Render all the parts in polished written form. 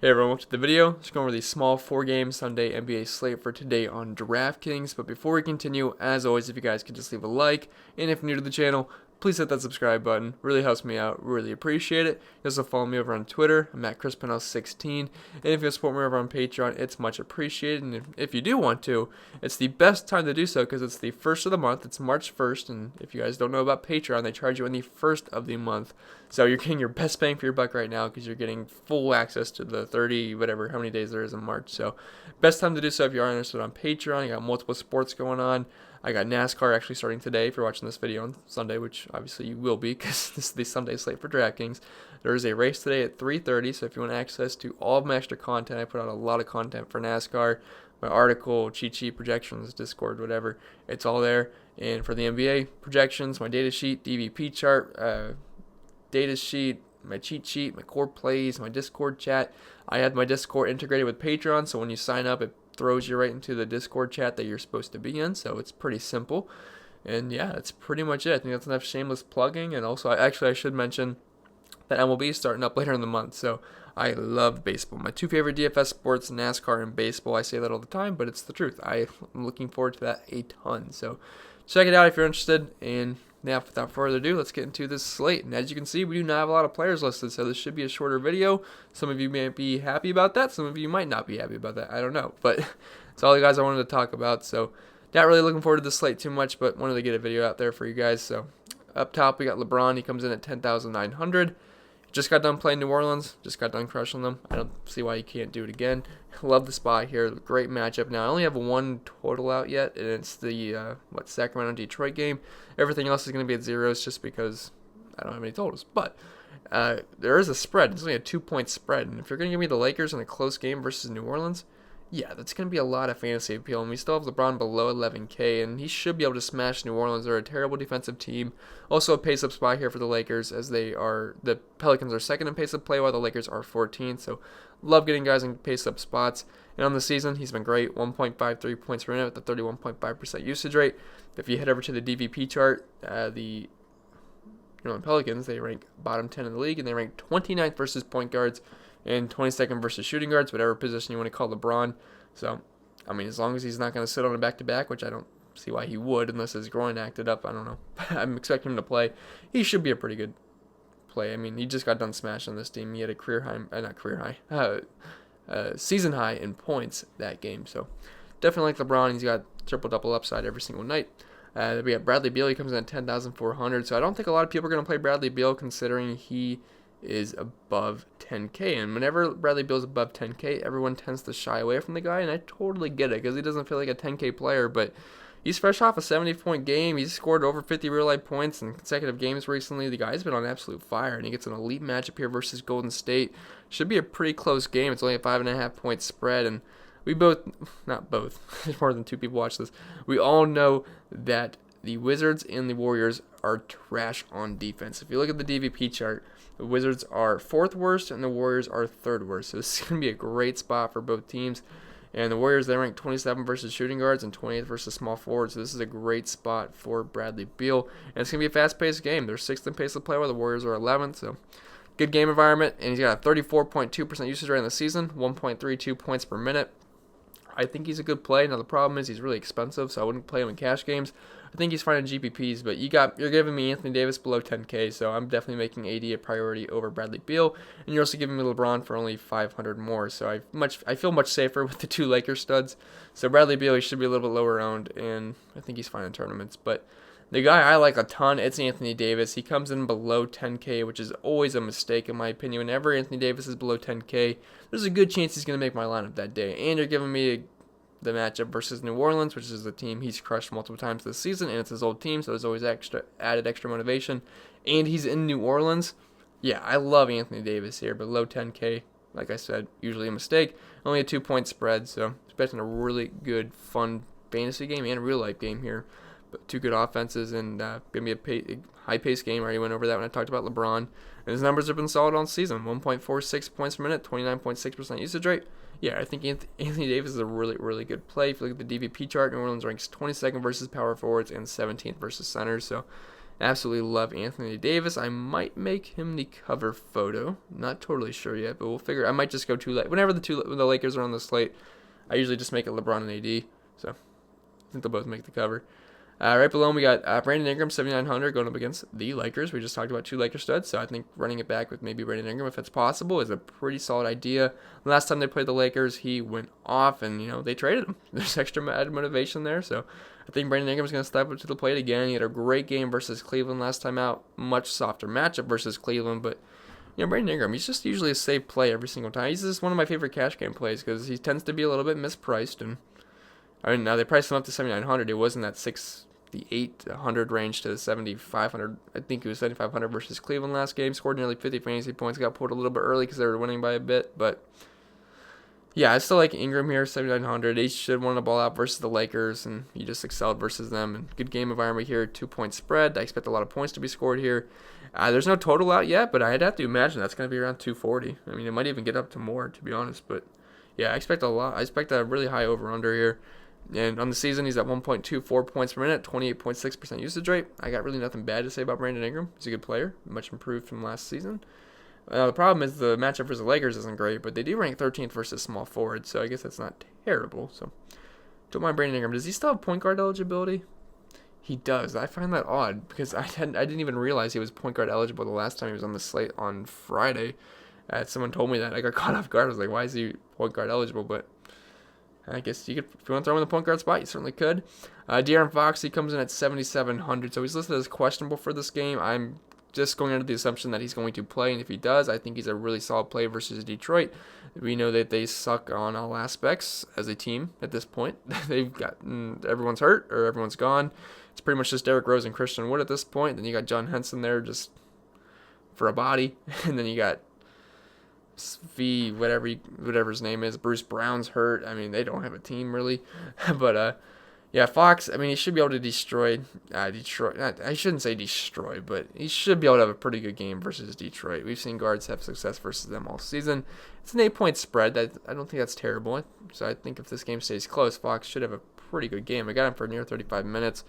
Hey everyone, welcome to the video. Just going over the small 4-game Sunday NBA slate for today on Draftkings. But before we continue, as always, if you guys could just leave a like, and if you're new to the channel, please hit that subscribe button. Really helps me out. Really appreciate it. You also follow me over on Twitter. I'm at Pennell 16. And if you support me over on Patreon, it's much appreciated. And if you do want to, it's the best time to do so because it's the first of the month. It's March 1st. And if you guys don't know about Patreon, they charge you on the first of the month. So you're getting your best bang for your buck right now because you're getting full access to the 30, whatever, how many days there is in March. So best time to do so if you are interested on Patreon. You got multiple sports going on. I got NASCAR actually starting today if you're watching this video on Sunday, which obviously you will be because this is the Sunday slate for DraftKings. There is a race today at 3:30, so if you want access to all of my extra content, I put out a lot of content for NASCAR, my article, cheat sheet, projections, Discord, whatever, it's all there. And for the NBA projections, my data sheet, DVP chart, data sheet, my cheat sheet, my core plays, my Discord chat. I have my Discord integrated with Patreon, so when you sign up, it throws you right into the Discord chat that you're supposed to be in, so it's pretty simple. And yeah, that's pretty much it. I think that's enough shameless plugging. And also, I should mention that MLB is starting up later in the month, so I love baseball. My two favorite DFS sports, NASCAR and baseball. I say that all the time, but it's the truth. I'm looking forward to that a ton. So check it out if you're interested. And now, without further ado, let's get into this slate. And as you can see, we do not have a lot of players listed, so this should be a shorter video. Some of you may be happy about that. Some of you might not be happy about that. I don't know. But it's all the guys I wanted to talk about. So not really looking forward to this slate too much, but wanted to get a video out there for you guys. So up top, we got LeBron. He comes in at 10,900. Just got done playing New Orleans. Just got done crushing them. I don't see why you can't do it again. Love the spot here. Great matchup. Now, I only have one total out yet, and it's the Sacramento-Detroit game. Everything else is going to be at zeros just because I don't have any totals. But there is a spread. It's only a 2-point spread. And if you're going to give me the Lakers in a close game versus New Orleans, yeah, that's going to be a lot of fantasy appeal. And we still have LeBron below 11K, and he should be able to smash New Orleans. They're a terrible defensive team. Also a pace-up spot here for the Lakers, as the Pelicans are second in pace-up play, while the Lakers are 14th. So love getting guys in pace-up spots. And on the season, he's been great. 1.53 points per minute with a 31.5% usage rate. If you head over to the DVP chart, the Pelicans, they rank bottom 10 in the league, and they rank 29th versus point guards and 22nd versus shooting guards, whatever position you want to call LeBron. So, I mean, as long as he's not going to sit on a back-to-back, which I don't see why he would unless his groin acted up, I don't know. I'm expecting him to play. He should be a pretty good play. I mean, he just got done smashing this team. He had a season high in points that game. So, definitely like LeBron. He's got triple-double upside every single night. We got Bradley Beal. He comes in at 10,400. So, I don't think a lot of people are going to play Bradley Beal considering he is above 10K, and whenever Bradley Beal's above 10K, everyone tends to shy away from the guy, and I totally get it because he doesn't feel like a 10K player, but he's fresh off a 70-point game. He's scored over 50 real-life points in consecutive games recently. The guy's been on absolute fire, and he gets an elite matchup here versus Golden State. Should be a pretty close game. It's only a 5.5-point spread, and we not both, there's more than two people watch this. We all know that the Wizards and the Warriors are trash on defense. If you look at the DVP chart, the Wizards are 4th worst and the Warriors are 3rd worst. So this is going to be a great spot for both teams. And the Warriors, they rank 27th versus shooting guards and 28th versus small forwards. So this is a great spot for Bradley Beal. And it's going to be a fast-paced game. They're 6th in pace of play while the Warriors are 11th. So good game environment. And he's got a 34.2% usage rate in the season, 1.32 points per minute. I think he's a good play. Now the problem is he's really expensive, so I wouldn't play him in cash games. I think he's fine in GPPs, but you're giving me Anthony Davis below 10K, so I'm definitely making AD a priority over Bradley Beal, and you're also giving me LeBron for only 500 more. So I feel much safer with the two Lakers studs. So Bradley Beal, he should be a little bit lower owned, and I think he's fine in tournaments. But the guy I like a ton, it's Anthony Davis. He comes in below 10K, which is always a mistake in my opinion. Whenever Anthony Davis is below 10K, there's a good chance he's going to make my lineup that day. And you're giving me the matchup versus New Orleans, which is a team he's crushed multiple times this season, and it's his old team, so there's always added extra motivation. And he's in New Orleans. Yeah, I love Anthony Davis here, but low 10K, like I said, usually a mistake. Only a 2-point spread, so expecting a really good, fun fantasy game and real-life game here. But two good offenses, and going to be a high-paced game. I already went over that when I talked about LeBron. And his numbers have been solid all season. 1.46 points per minute, 29.6% usage rate. Yeah, I think Anthony Davis is a really, really good play. If you look at the DVP chart, New Orleans ranks 22nd versus power forwards and 17th versus centers. So Absolutely love Anthony Davis. I might make him the cover photo. Not totally sure yet, but we'll figure. I might just go too late. Whenever the Lakers are on the slate, I usually just make it LeBron and AD. So I think they'll both make the cover. Right below him, we got Brandon Ingram, 7,900, going up against the Lakers. We just talked about 2 Lakers studs, so I think running it back with maybe Brandon Ingram, if it's possible, is a pretty solid idea. Last time they played the Lakers, he went off, and, they traded him. There's extra added motivation there, so I think Brandon Ingram's going to step up to the plate again. He had a great game versus Cleveland last time out. Much softer matchup versus Cleveland, but Brandon Ingram, he's just usually a safe play every single time. He's just one of my favorite cash game plays because he tends to be a little bit mispriced, and now they priced him up to 7,900. It wasn't that 6,800 range to 7,500. I think it was 7,500 versus Cleveland last game. Scored nearly 50 fantasy points. Got pulled a little bit early because they were winning by a bit. But yeah, I still like Ingram here, 7,900. He should win the ball out versus the Lakers, and he just excelled versus them. And good game environment here. 2-point spread. I expect a lot of points to be scored here. There's no total out yet, but I'd have to imagine that's going to be around 240. I mean, it might even get up to more, to be honest. But yeah, I expect a lot. I expect a really high over/under here. And on the season, he's at 1.24 points per minute, 28.6% usage rate. I got really nothing bad to say about Brandon Ingram. He's a good player, much improved from last season. The problem is the matchup versus the Lakers isn't great, but they do rank 13th versus small forward, so I guess that's not terrible. So don't mind Brandon Ingram. Does he still have point guard eligibility? He does. I find that odd because I didn't even realize he was point guard eligible the last time he was on the slate on Friday. Someone told me that. I got caught off guard. I was like, why is he point guard eligible? But I guess you could, if you want to throw him in the point guard spot, you certainly could. De'Aaron Fox, he comes in at 7,700, so he's listed as questionable for this game. I'm just going under the assumption that he's going to play, and if he does, I think he's a really solid play versus Detroit. We know that they suck on all aspects as a team at this point. They've gotten, everyone's hurt or everyone's gone. It's pretty much just Derrick Rose and Christian Wood at this point. Then you got John Henson there just for a body, and then you got whatever his name is. Bruce Brown's hurt. I mean, they don't have a team really. But yeah, Fox, I mean, he should be able to destroy Detroit. I shouldn't say destroy, but he should be able to have a pretty good game versus Detroit. We've seen guards have success versus them all season. It's an 8-point spread. I don't think that's terrible. So I think if this game stays close, Fox should have a pretty good game. I got him for near 35 minutes.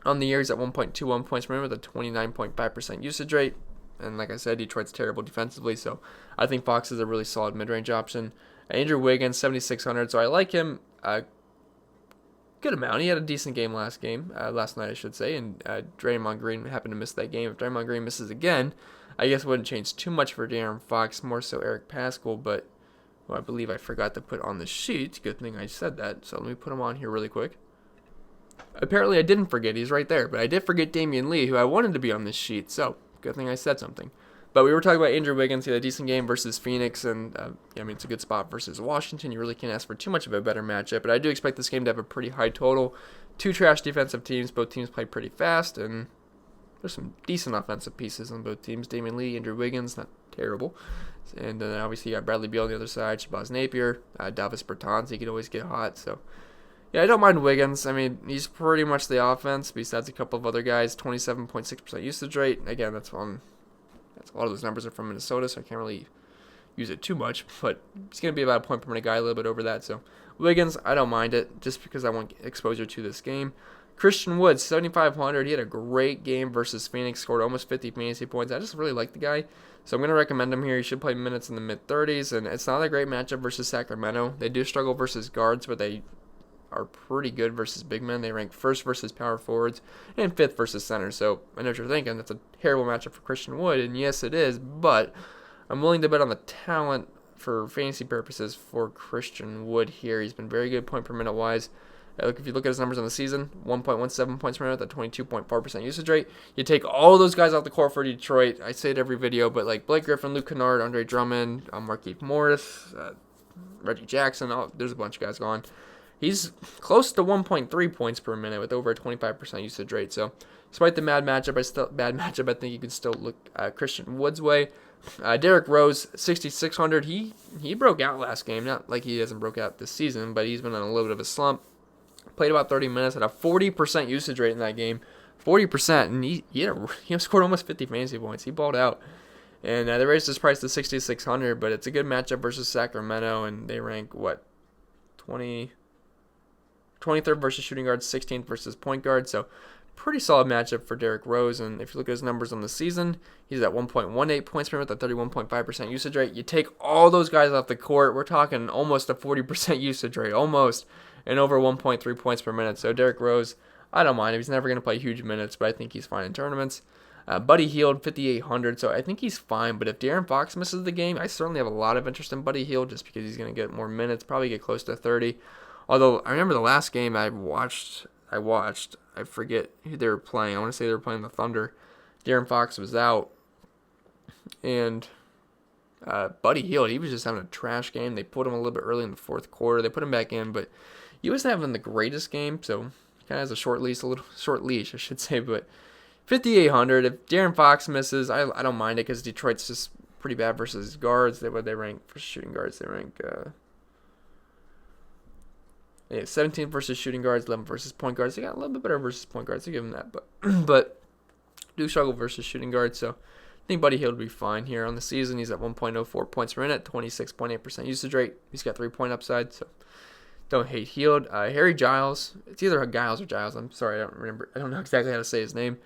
On the year, he's at 1.21 points per minute with a 29.5% usage rate. And like I said, Detroit's terrible defensively, so I think Fox is a really solid mid-range option. Andrew Wiggins, 7,600, so I like him a good amount. He had a decent game last night, I should say, and Draymond Green happened to miss that game. If Draymond Green misses again, I guess it wouldn't change too much for De'Aaron Fox, more so Eric Paschall, but I believe I forgot to put on the sheet. Good thing I said that, so let me put him on here really quick. Apparently I didn't forget, he's right there, but I did forget Damian Lee, who I wanted to be on this sheet, so good thing I said something. But we were talking about Andrew Wiggins. He had a decent game versus Phoenix, and it's a good spot versus Washington. You really can't ask for too much of a better matchup, but I do expect this game to have a pretty high total. 2 trash defensive teams. Both teams play pretty fast, and there's some decent offensive pieces on both teams. Damian Lee, Andrew Wiggins, not terrible. And then obviously you got Bradley Beal on the other side, Shabazz Napier, Davis Bertans. He could always get hot, so yeah, I don't mind Wiggins. I mean, he's pretty much the offense, besides a couple of other guys. 27.6% usage rate. Again, that's a lot of those numbers are from Minnesota, so I can't really use it too much. But he's going to be about a point per minute guy, a little bit over that. So Wiggins, I don't mind it, just because I want exposure to this game. Christian Wood, 7,500. He had a great game versus Phoenix, scored almost 50 fantasy points. I just really like the guy, so I'm going to recommend him here. He should play minutes in the mid-30s, and it's not a great matchup versus Sacramento. They do struggle versus guards, but they are pretty good versus big men. They rank 1st versus power forwards and 5th versus center. So I know what you're thinking. That's a terrible matchup for Christian Wood, and yes, it is, but I'm willing to bet on the talent for fantasy purposes for Christian Wood here. He's been very good point per minute wise. If you look at his numbers on the season, 1.17 points per minute, that 22.4% usage rate. You take all those guys off the court for Detroit. I say it every video, but like Blake Griffin, Luke Kennard, Andre Drummond, Markieff Morris, Reggie Jackson, there's a bunch of guys gone. He's close to 1.3 points per minute with over a 25% usage rate. So, despite the bad matchup, I think you can still look Christian Wood's way. Derrick Rose, 6,600. He broke out last game. Not like he hasn't broke out this season, but he's been on a little bit of a slump. Played about 30 minutes, had a 40% usage rate in that game. 40%, and he scored almost 50 fantasy points. He balled out. And they raised his price to 6,600, but it's a good matchup versus Sacramento, and they rank, 23rd versus shooting guards, 16th versus point guard, so pretty solid matchup for Derrick Rose. And if you look at his numbers on the season, he's at 1.18 points per minute, at 31.5% usage rate. You take all those guys off the court, we're talking almost a 40% usage rate, almost, and over 1.3 points per minute. So Derrick Rose, I don't mind him. He's never going to play huge minutes, but I think he's fine in tournaments. Buddy Hield, 5,800, so I think he's fine. But if De'Aaron Fox misses the game, I certainly have a lot of interest in Buddy Hield just because he's going to get more minutes, probably get close to 30. Although I remember the last game I watched, I forget who they were playing. I want to say they were playing the Thunder. De'Aaron Fox was out, and Buddy Hield, he was just having a trash game. They put him a little bit early in the fourth quarter. They put him back in, but he wasn't having the greatest game, so he kind of has a short leash, I should say, but 5,800. If De'Aaron Fox misses, I don't mind it because Detroit's just pretty bad versus guards. They rank for shooting guards. They rank 17 versus shooting guards, 11 versus point guards. They got a little bit better versus point guards. I give them that, but do struggle versus shooting guards. So I think Buddy Hield will be fine here on the season. He's at 1.04 points per minute, 26.8% usage rate. He's got 3-point upside, so don't hate Hield. Harry Giles. It's either Giles or Giles. I'm sorry, I don't know exactly how to say his name.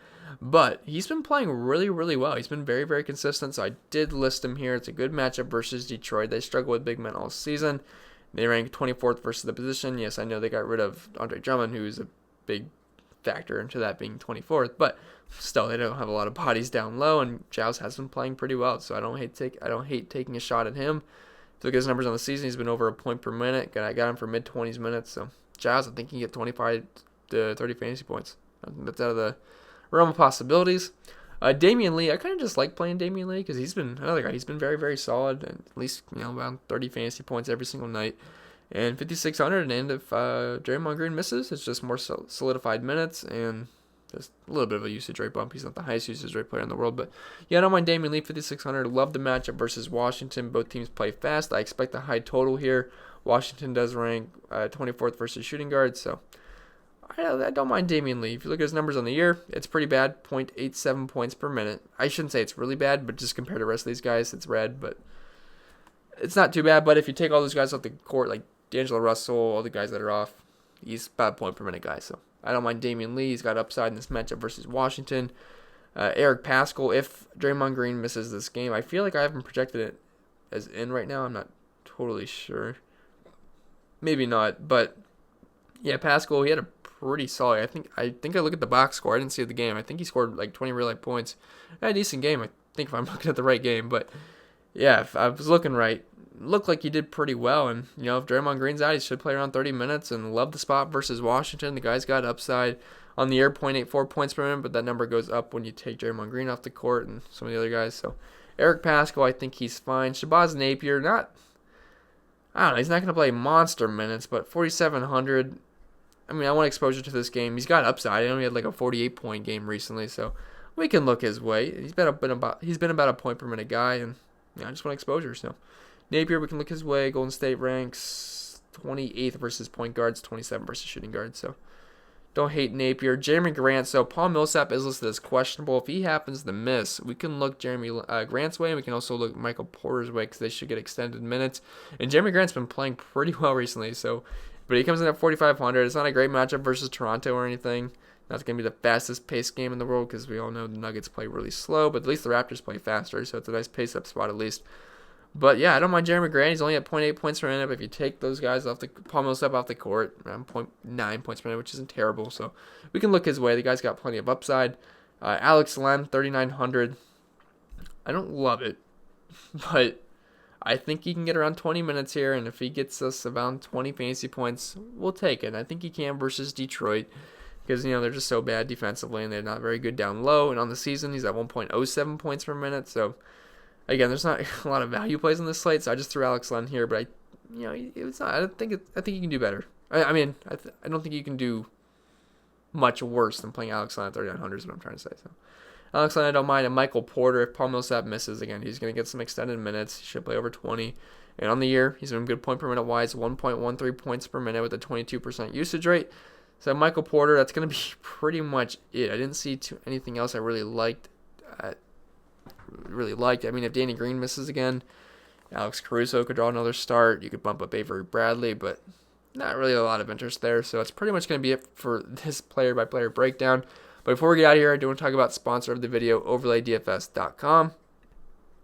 But he's been playing really, really well. He's been very, very consistent, so I did list him here. It's a good matchup versus Detroit. They struggle with big men all season. They rank 24th versus the position. Yes, I know they got rid of Andre Drummond, who's a big factor into that being 24th, but still, they don't have a lot of bodies down low, and Giles has been playing pretty well, so I don't hate taking a shot at him. If you look at his numbers on the season, he's been over a point per minute. I got him for mid-20s minutes, so Giles, I think he can get 25 to 30 fantasy points. That's out of the realm of possibilities. Damian Lee, I kind of just like playing Damian Lee because he's been another guy. He's been very, very solid, and at least around 30 fantasy points every single night. And 5,600, and if Draymond Green misses, it's just more solidified minutes and just a little bit of a usage rate bump. He's not the highest usage rate player in the world, but yeah, I don't mind Damian Lee, 5,600. Love the matchup versus Washington. Both teams play fast. I expect a high total here. Washington does rank 24th versus shooting guards, so I don't mind Damian Lee. If you look at his numbers on the year, it's pretty bad, 0.87 points per minute. I shouldn't say it's really bad, but just compared to the rest of these guys, it's red, but it's not too bad. But if you take all those guys off the court, like D'Angelo Russell, all the guys that are off, he's about a point per minute guy, so I don't mind Damian Lee. He's got upside in this matchup versus Washington. Eric Paschall, if Draymond Green misses this game, I feel like I haven't projected it as in right now. I'm not totally sure. Maybe not, but yeah, Paschall, he had a pretty solid. I think I look at the box score. I didn't see the game. I think he scored like 20 real life points. Had a decent game, I think, if I'm looking at the right game. But yeah, if I was looking right, looked like he did pretty well. And if Draymond Green's out, he should play around 30 minutes. And love the spot versus Washington. The guy's got upside on the year, 0.84 points per minute, but that number goes up when you take Draymond Green off the court and some of the other guys. So Eric Paschall, I think he's fine. Shabazz Napier, I don't know, he's not going to play monster minutes, but 4,700. I mean, I want exposure to this game. He's got upside. He only had like a 48-point game recently, so we can look his way. He's been about a point per minute guy, and I just want exposure. So Napier, we can look his way. Golden State ranks 28th versus point guards, 27 versus shooting guards. So don't hate Napier. Jeremy Grant. So Paul Millsap is listed as questionable. If he happens to miss, we can look Jeremy Grant's way, and we can also look Michael Porter's way because they should get extended minutes. And Jeremy Grant's been playing pretty well recently, so. But he comes in at 4,500. It's not a great matchup versus Toronto or anything. Not going to be the fastest paced game in the world because we all know the Nuggets play really slow, but at least the Raptors play faster, so it's a nice pace-up spot at least. But yeah, I don't mind Jeremy Grant. He's only at 0.8 points per minute. But if you take those guys off Paul Millsap off the court, around 0.9 points per minute, which isn't terrible. So we can look his way. The guy's got plenty of upside. Alex Len, 3,900. I don't love it, but I think he can get around 20 minutes here, and if he gets us around 20 fantasy points, we'll take it. I think he can versus Detroit because, they're just so bad defensively, and they're not very good down low. And on the season, he's at 1.07 points per minute. So, again, there's not a lot of value plays on this slate, so I just threw Alex Len here. But, it's not. I think you can do better. I don't think you can do much worse than playing Alex Len at 3,900 is what I'm trying to say. So. Alex Len, I don't mind. And Michael Porter, if Paul Millsap misses, again, he's going to get some extended minutes. He should play over 20. And on the year, he's been good point per minute wise, 1.13 points per minute with a 22% usage rate. So Michael Porter, that's going to be pretty much it. I didn't see anything else I really liked. I mean, if Danny Green misses again, Alex Caruso could draw another start. You could bump up Avery Bradley, but not really a lot of interest there. So it's pretty much going to be it for this player-by-player breakdown. But before we get out of here, I do want to talk about sponsor of the video, overlaydfs.com.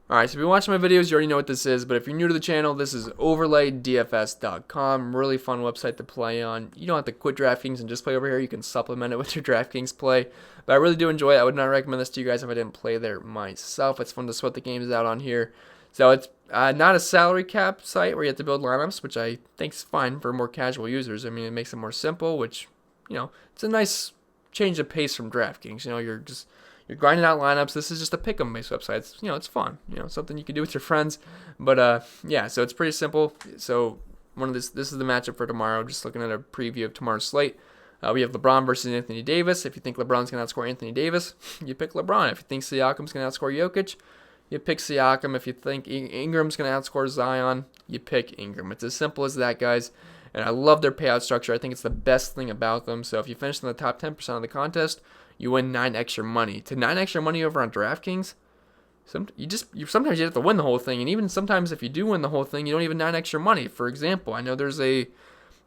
Alright, so if you're watching my videos, you already know what this is, but if you're new to the channel, this is overlaydfs.com. Really fun website to play on. You don't have to quit DraftKings and just play over here. You can supplement it with your DraftKings play. But I really do enjoy it. I would not recommend this to you guys if I didn't play there myself. It's fun to sweat the games out on here. So it's not a salary cap site where you have to build lineups, which I think is fine for more casual users. I mean, it makes it more simple, which, it's a nice change of pace from DraftKings. You're grinding out lineups. This is just a pick 'em based website. It's fun. Something you can do with your friends. But yeah, so it's pretty simple. So this is the matchup for tomorrow. Just looking at a preview of tomorrow's slate. We have LeBron versus Anthony Davis. If you think LeBron's going to outscore Anthony Davis, you pick LeBron. If you think Siakam's going to outscore Jokic, you pick Siakam. If you think Ingram's going to outscore Zion, you pick Ingram. It's as simple as that, guys. And I love their payout structure. I think it's the best thing about them. So if you finish in the top 10% of the contest, you win 9 extra money. To 9 extra money over on DraftKings, sometimes you have to win the whole thing, and even sometimes if you do win the whole thing, you don't even 9 extra money. For example, I know there's a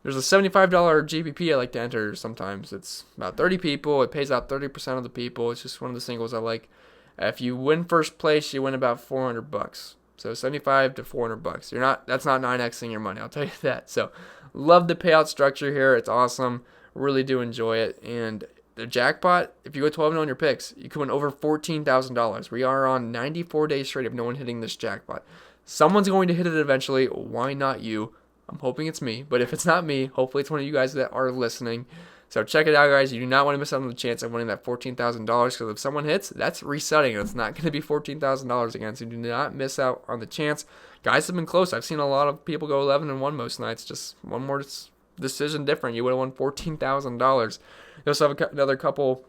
$75 GPP I like to enter sometimes. It's about 30 people. It pays out 30% of the people. It's just one of the singles I like. If you win first place, you win about $400. So 75 to $400. That's not 9xing your money, I'll tell you that. So love the payout structure here. It's awesome. Really do enjoy it. And the jackpot, if you go 12-0 on your picks, you can win over $14,000. We are on 94 days straight of no one hitting this jackpot. Someone's going to hit it eventually. Why not you? I'm hoping it's me. But if it's not me, hopefully it's one of you guys that are listening. So check it out, guys. You do not want to miss out on the chance of winning that $14,000 because if someone hits, that's resetting. It's not going to be $14,000 again. So do not miss out on the chance. Guys have been close. I've seen a lot of people go 11-1 most nights. Just one more decision different. You would have won $14,000. They also have another couple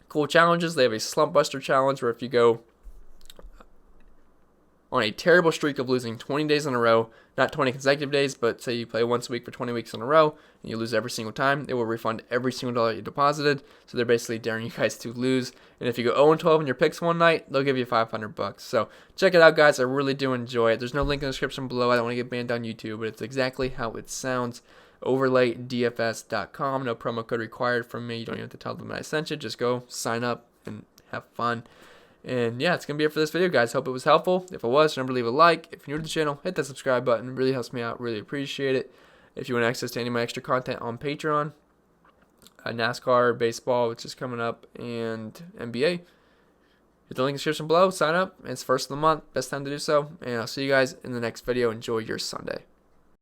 cool challenges. They have a Slump Buster challenge where if you go on a terrible streak of losing 20 days in a row, not 20 consecutive days, but say you play once a week for 20 weeks in a row, and you lose every single time, they will refund every single dollar you deposited. So they're basically daring you guys to lose. And if you go 0-12 in your picks one night, they'll give you $500. So check it out, guys. I really do enjoy it. There's no link in the description below. I don't want to get banned on YouTube, but it's exactly how it sounds. Overlaydfs.com. No promo code required from me. You don't even have to tell them that I sent you. Just go sign up and have fun. And yeah, it's going to be it for this video, guys. Hope it was helpful. If it was, remember to leave a like. If you're new to the channel, hit that subscribe button. It really helps me out. Really appreciate it. If you want access to any of my extra content on Patreon, NASCAR, baseball, which is coming up, and NBA, hit the link in the description below. Sign up. It's first of the month. Best time to do so. And I'll see you guys in the next video. Enjoy your Sunday.